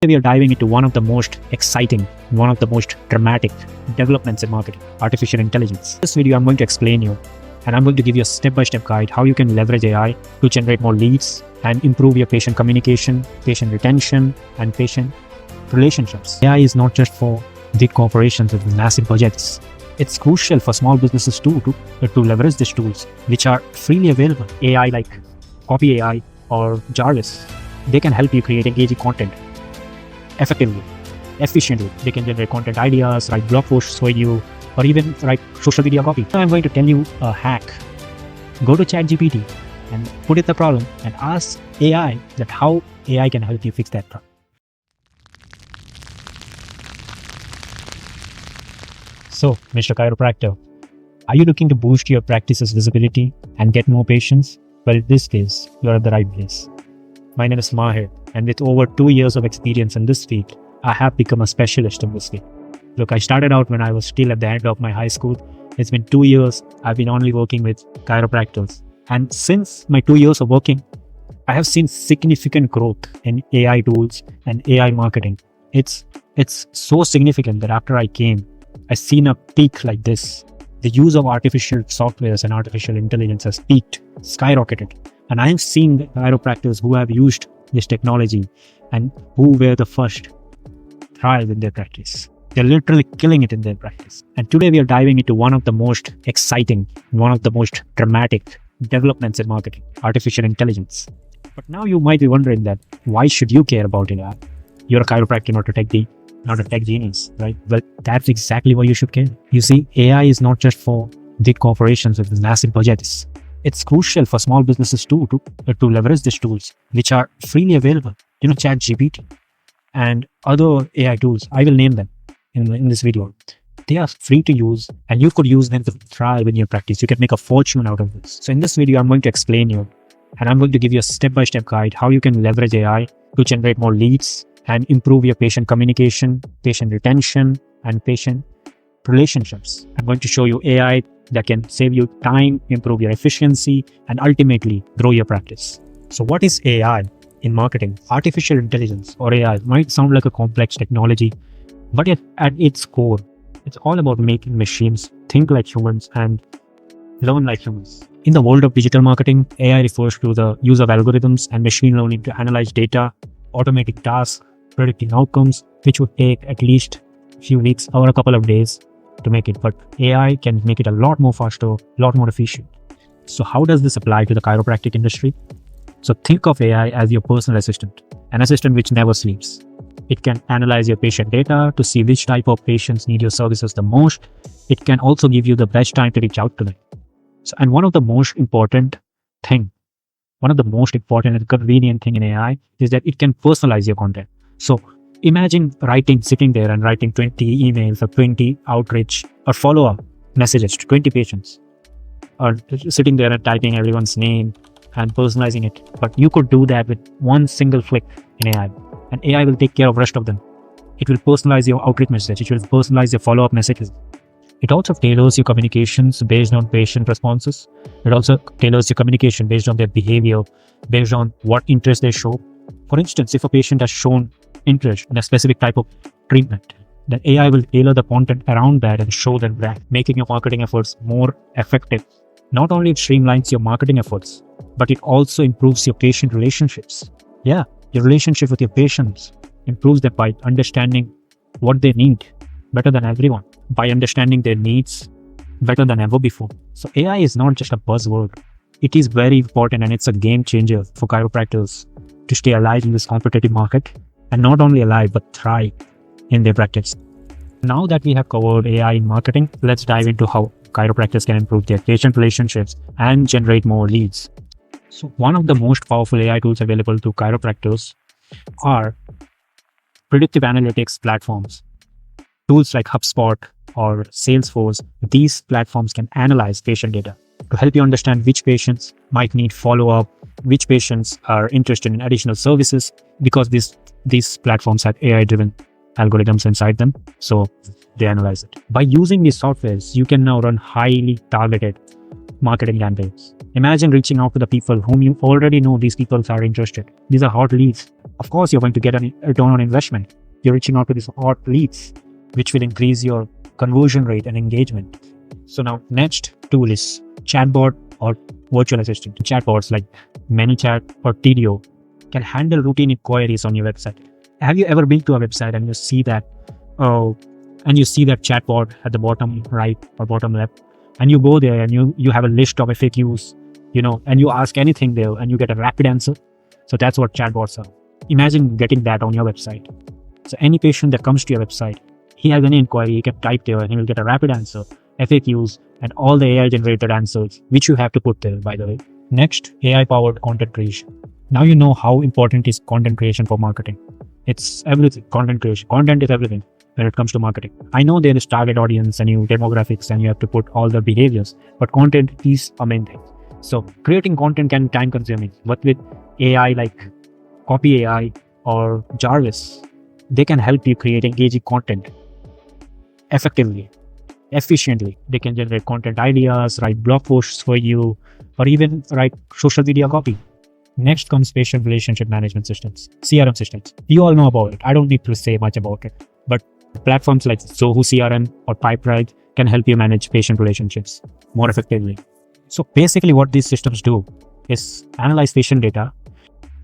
We are diving into one of the most exciting, one of the most dramatic developments in marketing, artificial intelligence. In this video, I'm going to explain you and I'm going to give you a step-by-step guide how you can leverage AI to generate more leads and improve your patient communication, patient retention, and patient relationships. AI is not just for big corporations with massive budgets. It's crucial for small businesses too to leverage these tools, which are freely available. AI like Copy AI or Jarvis, they can help you create engaging content effectively, efficiently. They can generate content ideas, write blog posts for you, or even write social media copy. Now I'm going to tell you a hack. Go to ChatGPT and put it the problem and ask AI that how AI can help you fix that problem. So, Mr. Chiropractor, are you looking to boost your practice's visibility and get more patients? Well, in this case, you're at the right place. My name is Mahir, and with over 2 years of experience in this field, I have become a specialist in this field. Look, I started out when I was still at the end of my high school. It's been 2 years. I've been only working with chiropractors. And since my 2 years of working, I have seen significant growth in AI tools and AI marketing. It's so significant that after I came, I've seen a peak like this. The use of artificial softwares and artificial intelligence has peaked, skyrocketed. And I have seen the chiropractors who have used this technology and who were the first thrive in their practice. They're literally killing it in their practice. And today we are diving into one of the most exciting, one of the most dramatic developments in marketing, artificial intelligence. But now you might be wondering that why should you care about AI? You're a chiropractor, not a tech genius, right? Well, that's exactly why you should care. You see, AI is not just for big corporations with massive budgets. It's crucial for small businesses too to leverage these tools, which are freely available. ChatGPT and other AI tools. I will name them in this video. They are free to use, and you could use them to thrive in your practice. You can make a fortune out of this. So in this video, I'm going to explain you, and I'm going to give you a step-by-step guide how you can leverage AI to generate more leads and improve your patient communication, patient retention, and patient relationships. I'm going to show you AI that can save you time, improve your efficiency, and ultimately grow your practice. So what is AI in marketing? Artificial intelligence, or AI, might sound like a complex technology, but at its core, it's all about making machines think like humans and learn like humans. In the world of digital marketing, AI refers to the use of algorithms and machine learning to analyze data, automating tasks, predicting outcomes, which would take at least a few weeks or a couple of days to make it. But AI can make it a lot more faster, a lot more efficient. So how does this apply to the chiropractic industry? So think of AI as your personal assistant, an assistant which never sleeps. It can analyze your patient data to see which type of patients need your services the most. It can also give you the best time to reach out to them. And one of the most important and convenient thing in AI is that it can personalize your content. So imagine sitting there and writing 20 emails or 20 outreach or follow-up messages to 20 patients, or sitting there and typing everyone's name and personalizing it. But you could do that with one single click in AI, and AI will take care of the rest of them. It will personalize your outreach message. It will personalize your follow-up messages. It also tailors your communications based on patient responses. It also tailors your communication based on their behavior, based on what interest they show. For instance, if a patient has shown interest in a specific type of treatment, then AI will tailor the content around that and show them that, making your marketing efforts more effective. Not only it streamlines your marketing efforts, but it also improves your patient relationships. Yeah, your relationship with your patients improves them by understanding what they need better than everyone, by understanding their needs better than ever before. So AI is not just a buzzword. It is very important, and it's a game changer for chiropractors to stay alive in this competitive market, and not only alive, but thrive in their practice. Now that we have covered AI in marketing, let's dive into how chiropractors can improve their patient relationships and generate more leads. So one of the most powerful AI tools available to chiropractors are predictive analytics platforms. Tools like HubSpot or Salesforce, these platforms can analyze patient data to help you understand which patients might need follow-up, which patients are interested in additional services, because these platforms have AI-driven algorithms inside them, so they analyze it. By using these softwares, you can now run highly targeted marketing campaigns. Imagine reaching out to the people whom you already know these people are interested. These are hot leads. Of course, you're going to get a return on investment. You're reaching out to these hot leads, which will increase your conversion rate and engagement. So now next tool is chatbot or virtual assistant. Chatbots like ManyChat or TDO can handle routine inquiries on your website. Have you ever been to a website and you see that chatbot at the bottom right or bottom left, and you go there and you have a list of FAQs, and you ask anything there and you get a rapid answer? So that's what chatbots are. Imagine getting that on your website. So any patient that comes to your website, he has any inquiry, he can type there and he will get a rapid answer, FAQs, and all the AI generated answers, which you have to put there, by the way. Next, AI powered content creation. Now you know how important is content creation for marketing. It's everything. Content creation. Content is everything when it comes to marketing. I know there is target audience and demographics and you have to put all the behaviors, but content is a main thing. So creating content can be time consuming, but with AI like Copy AI or Jarvis, they can help you create engaging content effectively, efficiently. They can generate content ideas, write blog posts for you, or even write social media copy. Next comes patient relationship management systems, CRM systems. You all know about it. I don't need to say much about it. But platforms like Zoho CRM or Pipedrive can help you manage patient relationships more effectively. So basically what these systems do is analyze patient data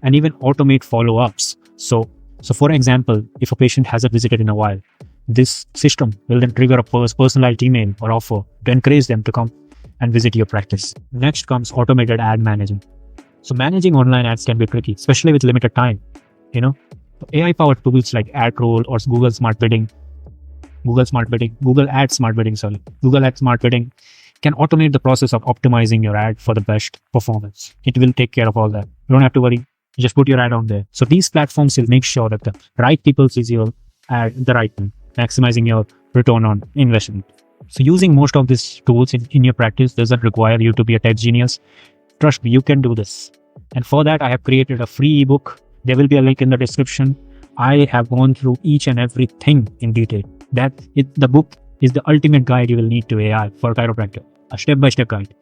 and even automate follow-ups. So for example, if a patient hasn't visited in a while, this system will then trigger a personalized email or offer to encourage them to come and visit your practice. Next comes automated ad management. So managing online ads can be tricky, especially with limited time. AI-powered tools like AdRoll or Google Ads Smart Bidding can automate the process of optimizing your ad for the best performance. It will take care of all that. You don't have to worry. You just put your ad on there. So these platforms will make sure that the right people see your ad the right time, maximizing your return on investment. So using most of these tools in your practice doesn't require you to be a tech genius. Trust me, you can do this. And for that, I have created a free ebook. There will be a link in the description. I have gone through each and everything in detail. The book is the ultimate guide you will need to AI for a chiropractor. A step-by-step guide.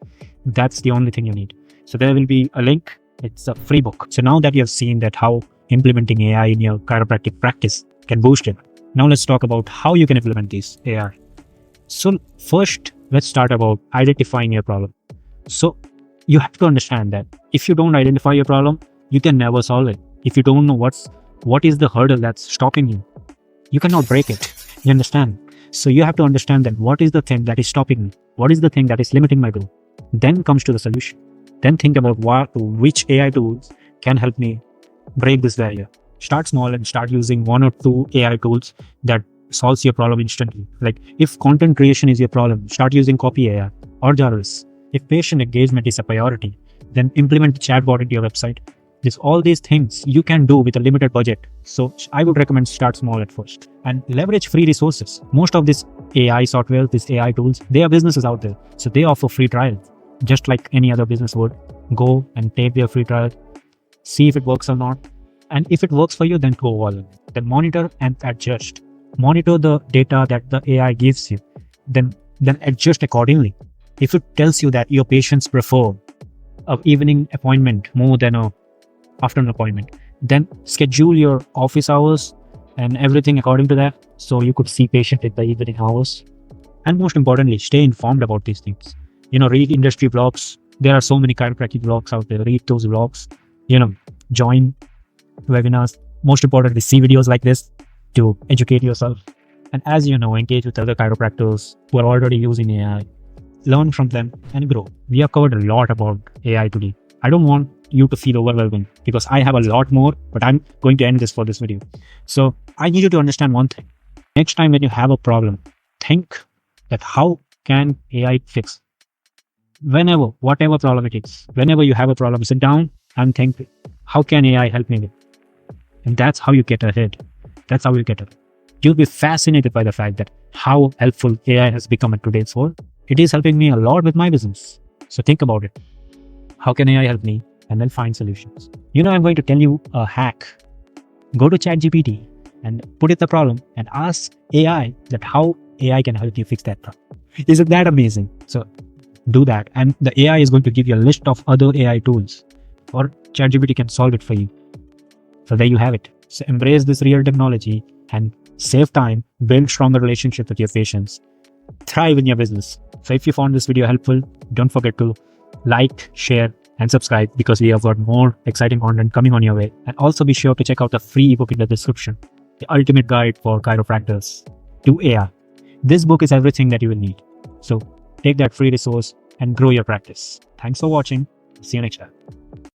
That's the only thing you need. So there will be a link. It's a free book. So now that you have seen that how implementing AI in your chiropractic practice can boost it, now let's talk about how you can implement this AI. So first, let's start about identifying your problem. So you have to understand that if you don't identify your problem, you can never solve it. If you don't know what is the hurdle that's stopping you, you cannot break it. You understand? So you have to understand that what is the thing that is stopping me? What is the thing that is limiting my growth? Then comes to the solution. Then think about which AI tools can help me break this barrier. Start small and start using 1 or 2 AI tools that solves your problem instantly. Like if content creation is your problem, start using Copy AI or Jarvis. If patient engagement is a priority, then implement the chatbot into your website. All these things you can do with a limited budget. So I would recommend start small at first and leverage free resources. Most of this AI software, these AI tools, they are businesses out there. So they offer free trials, just like any other business would. Go and take their free trial, see if it works or not. And if it works for you, then go all in. Then monitor and adjust. Monitor the data that the AI gives you. Then adjust accordingly. If it tells you that your patients prefer an evening appointment more than an afternoon appointment, then schedule your office hours and everything according to that, so you could see patient in the evening hours. And most importantly, stay informed about these things. Read industry blogs. There are so many chiropractic blogs out there. Read those blogs. Join webinars. Most importantly, see videos like this to educate yourself. And as you know, engage with other chiropractors who are already using AI. Learn from them and grow. We have covered a lot about AI today. I don't want you to feel overwhelmed because I have a lot more, but I'm going to end this for this video. So I need you to understand one thing. Next time when you have a problem, think that how can AI fix? Whatever problem it is, whenever you have a problem, sit down and think, how can AI help me with? And that's how you get ahead. That's how you get ahead. You'll be fascinated by the fact that how helpful AI has become in today's world. It is helping me a lot with my business. So think about it. How can AI help me? And then find solutions. I'm going to tell you a hack. Go to ChatGPT and put it the problem and ask AI that how AI can help you fix that problem. Isn't that amazing? So do that. And the AI is going to give you a list of other AI tools, or ChatGPT can solve it for you. So there you have it. So embrace this real technology and save time, build stronger relationships with your patients, thrive in your business. So if you found this video helpful, don't forget to like, share, and subscribe, because we have got more exciting content coming on your way. And also be sure to check out the free ebook in the description, The Ultimate Guide for Chiropractors to AI. This book is everything that you will need. So take that free resource and grow your practice. Thanks for watching. See you next time.